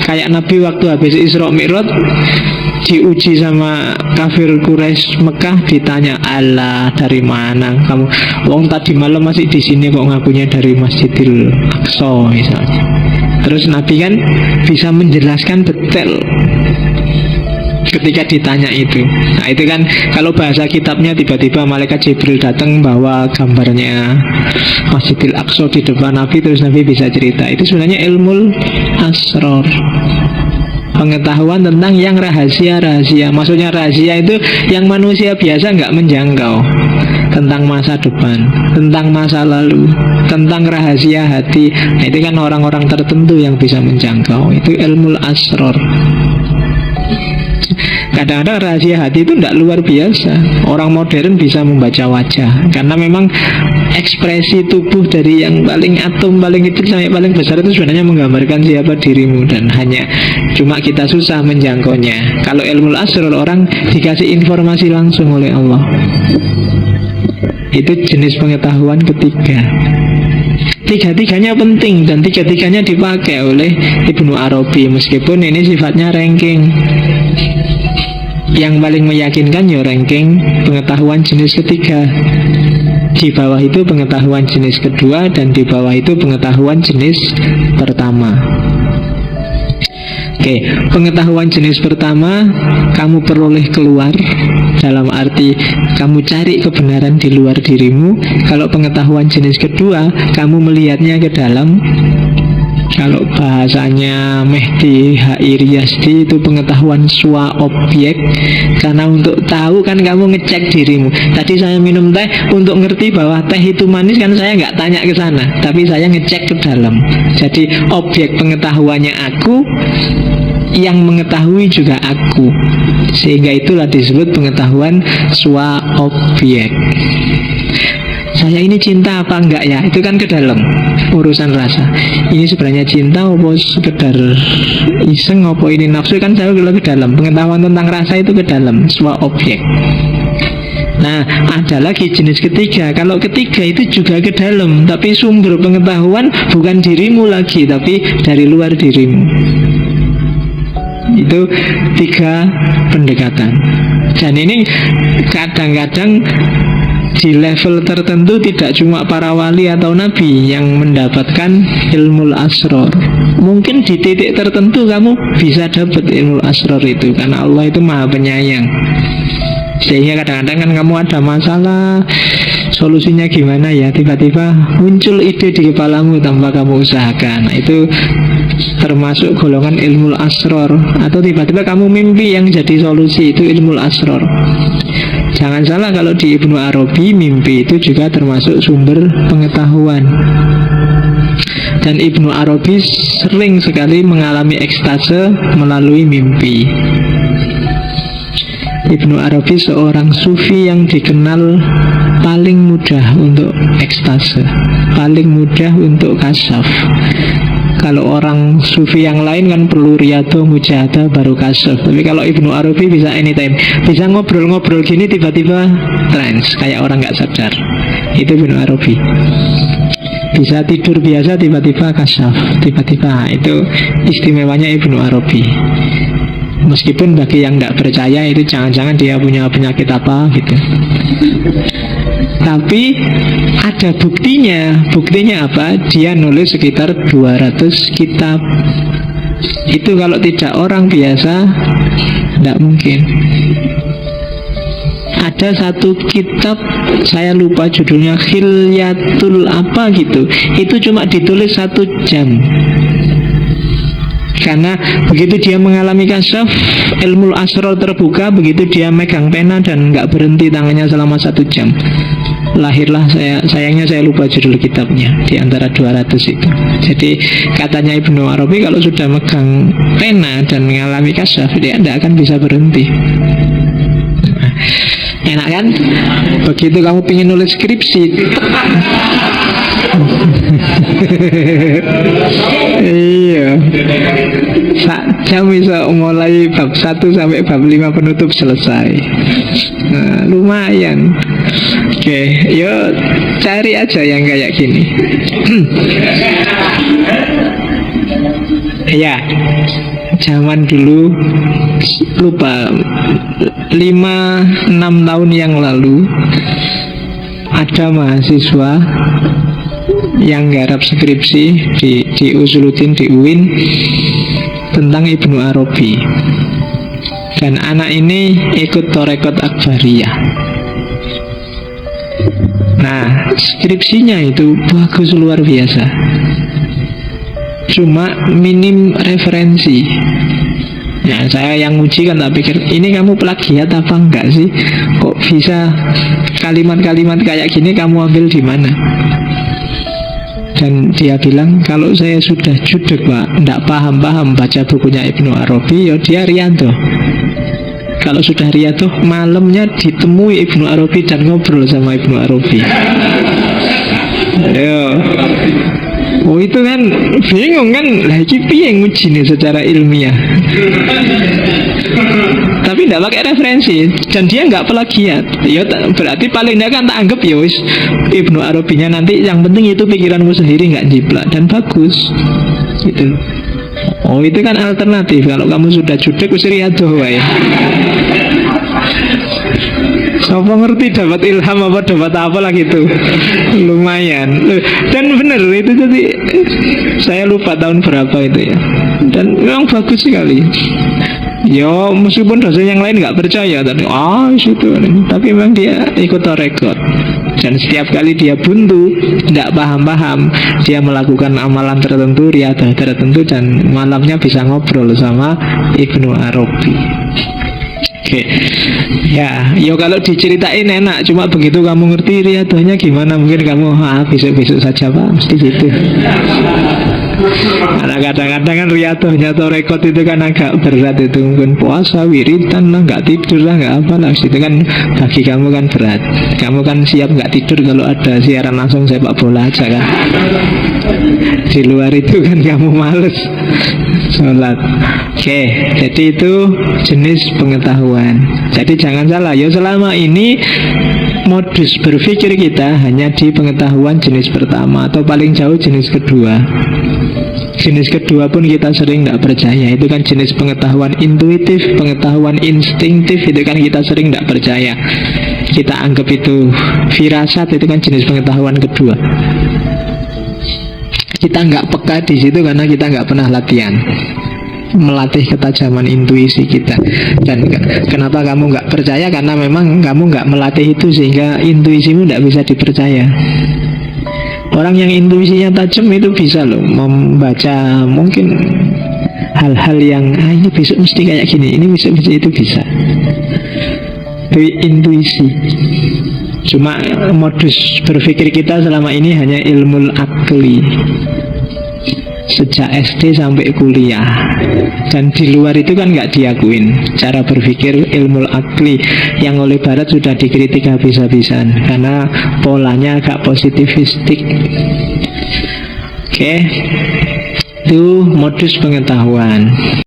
Kayak Nabi waktu habis Isra Mi'raj diuji sama kafir Quraisy Mekah, ditanya, Allah dari mana kamu? Wong tadi malam masih di sini kok ngakunya dari Masjidil Aqsa misalnya. Terus Nabi kan bisa menjelaskan detail ketika ditanya itu. Nah itu kan kalau bahasa kitabnya tiba-tiba malaikat Jibril datang bawa gambarnya Masjidil Aqsa di depan Nabi, terus Nabi bisa cerita. Itu sebenarnya ilmul asrar, pengetahuan tentang yang rahasia-rahasia. Maksudnya rahasia itu yang manusia biasa nggak menjangkau, tentang masa depan, tentang masa lalu, tentang rahasia hati. Nah itu kan orang-orang tertentu yang bisa menjangkau. Itu ilmul asrar. Kadang-kadang rahasia hati itu tidak luar biasa. Orang modern bisa membaca wajah, karena memang ekspresi tubuh dari yang paling atom, paling kecil sampai paling besar itu sebenarnya menggambarkan siapa dirimu. Dan hanya cuma kita susah menjangkaunya. Kalau ilmu asrar, orang dikasih informasi langsung oleh Allah. Itu jenis pengetahuan ketiga. Tiga-tiganya penting dan tiga-tiganya dipakai oleh Ibnu Arabi, meskipun ini sifatnya ranking. Yang paling meyakinkan ya ranking pengetahuan jenis ketiga. Di bawah itu pengetahuan jenis kedua, dan di bawah itu pengetahuan jenis pertama. Oke, pengetahuan jenis pertama kamu peroleh keluar, dalam arti kamu cari kebenaran di luar dirimu. Kalau pengetahuan jenis kedua, kamu melihatnya ke dalam. Kalau bahasanya Mehdi Hairiyasdi itu pengetahuan swa objek. Karena untuk tahu kan kamu ngecek dirimu. Tadi saya minum teh, untuk ngerti bahwa teh itu manis kan saya nggak tanya ke sana, tapi saya ngecek ke dalam. Jadi objek pengetahuannya aku, yang mengetahui juga aku. Sehingga itulah disebut pengetahuan swa objek. Saya ini cinta apa enggak ya? Itu kan ke dalam, urusan rasa. Ini sebenarnya cinta apa sekedar iseng, apa ini nafsu, kan saya ke dalam. Pengetahuan tentang rasa itu ke dalam, swa objek. Nah, ada lagi jenis ketiga. Kalau ketiga itu juga ke dalam, tapi sumber pengetahuan bukan dirimu lagi, tapi dari luar dirimu. Itu tiga pendekatan. Dan ini kadang-kadang di level tertentu tidak cuma para wali atau nabi yang mendapatkan ilmu asrar. Mungkin di titik tertentu kamu bisa dapat ilmu asrar itu, karena Allah itu maha penyayang. Sehingga kadang-kadang kan kamu ada masalah, solusinya gimana ya, tiba-tiba muncul ide di kepalamu tanpa kamu usahakan. Nah, itu termasuk golongan ilmu asrar. Atau tiba-tiba kamu mimpi yang jadi solusi, itu ilmu asrar. Jangan salah, kalau di Ibnu Arabi mimpi itu juga termasuk sumber pengetahuan. Dan Ibnu Arabi sering sekali mengalami ekstase melalui mimpi. Ibnu Arabi seorang sufi yang dikenal paling mudah untuk ekstase, paling mudah untuk kasyaf. Kalau orang sufi yang lain kan perlu riyadhah, mujahadah, baru kasyaf. Tapi kalau Ibnu Arabi bisa anytime, bisa ngobrol-ngobrol gini tiba-tiba trance, kayak orang gak sadar. Itu Ibnu Arabi. Bisa tidur biasa tiba-tiba kasyaf, tiba-tiba. Itu istimewanya Ibnu Arabi. Meskipun bagi yang tidak percaya itu jangan-jangan dia punya penyakit apa gitu. Tapi ada buktinya. Buktinya apa? Dia nulis sekitar 200 kitab. Itu kalau tidak orang biasa tidak mungkin. Ada satu kitab, saya lupa judulnya, Khilyatul apa gitu. Itu cuma ditulis 1 jam. Karena begitu dia mengalami kasyaf, ilmu asrar terbuka, begitu dia megang pena dan nggak berhenti tangannya selama 1 jam. Lahirlah sayangnya saya lupa judul kitabnya, di antara 200 itu. Jadi katanya Ibnu Arabi, kalau sudah megang pena dan mengalami kasyaf, dia tidak akan bisa berhenti. Enak kan? Begitu kamu pengen nulis skripsi, iya, jam bisa mulai bab 1 sampai bab 5 penutup selesai. Nah, lumayan. Oke, yuk cari aja yang kayak gini. Ya, zaman dulu, lupa, 5-6 tahun yang lalu ada mahasiswa yang garap skripsi di Usuluddin di UIN tentang Ibnu Arabi. Dan anak ini ikut Torekot Akbariyah. Nah, skripsinya itu bagus luar biasa. Cuma minim referensi. Ya, saya yang uji kan tak pikir, ini kamu plagiat apa enggak sih? Kok bisa kalimat-kalimat kayak gini kamu ambil di mana? Dan dia bilang, kalau saya sudah judek Pak, enggak paham-paham baca bukunya Ibnu Arabi, ya dia riyanto. Kalau sudah riyanto, malamnya ditemui Ibnu Arabi dan ngobrol sama Ibnu Arabi. Yo. Oh itu kan bingung kan, lah iki piye ngujine secara ilmiah. Tapi tidak pakai referensi dan dia nggak plagiat. Ya berarti paling tidak kan tak anggap ya wis Ibnu Arabinya nanti, yang penting itu pikiranmu sendiri nggak jiplak dan bagus. Gitu. Oh itu kan alternatif. Kalau kamu sudah judek wis riado wae. Apa ngerti dapat ilham apa dapat apa lah gitu. Lumayan. Dan benar itu, jadi saya lupa tahun berapa itu ya. Dan memang bagus sekali. Ya meskipun dosen yang lain nggak percaya tadi, situ. Tapi memang dia ikut Torekot. Dan setiap kali dia buntu, tidak paham-paham, dia melakukan amalan tertentu, riadah tertentu, dan malamnya bisa ngobrol sama Ibnu Arabi. Oke. Ya, kalau diceritain enak, cuma begitu kamu ngerti riadahnya gimana, mungkin kamu besok-besok saja Pak, mesti gitu. Karena kadang-kadang kan riadahnya Torekot itu kan agak berat, itu mungkin puasa, wiridan lah, nggak tidur lah, nggak apa lah, itu kan bagi kamu kan berat. Kamu kan siap nggak tidur kalau ada siaran langsung sepak bola aja kan. Di luar itu kan kamu males sholat. Oke, jadi itu jenis pengetahuan. Jadi jangan salah, ya selama ini modus berpikir kita hanya di pengetahuan jenis pertama atau paling jauh jenis kedua. Jenis kedua pun kita sering tidak percaya. Itu kan jenis pengetahuan intuitif, pengetahuan instinktif, itu kan kita sering tidak percaya. Kita anggap itu firasat, itu kan jenis pengetahuan kedua. Kita nggak peka di situ karena kita nggak pernah latihan melatih ketajaman intuisi kita. Dan kenapa kamu nggak percaya? Karena memang kamu nggak melatih itu, sehingga intuisimu nggak bisa dipercaya. Orang yang intuisinya tajam itu bisa loh membaca mungkin hal-hal yang ini besok mesti kayak gini, ini besok mesti itu bisa. Itu intuisi. Cuma modus berpikir kita selama ini hanya ilmu akli, sejak SD sampai kuliah. Dan di luar itu kan nggak diakuin cara berpikir ilmu akli yang oleh Barat sudah dikritik habis-habisan karena polanya agak positivistik. Oke, itu modus pengetahuan.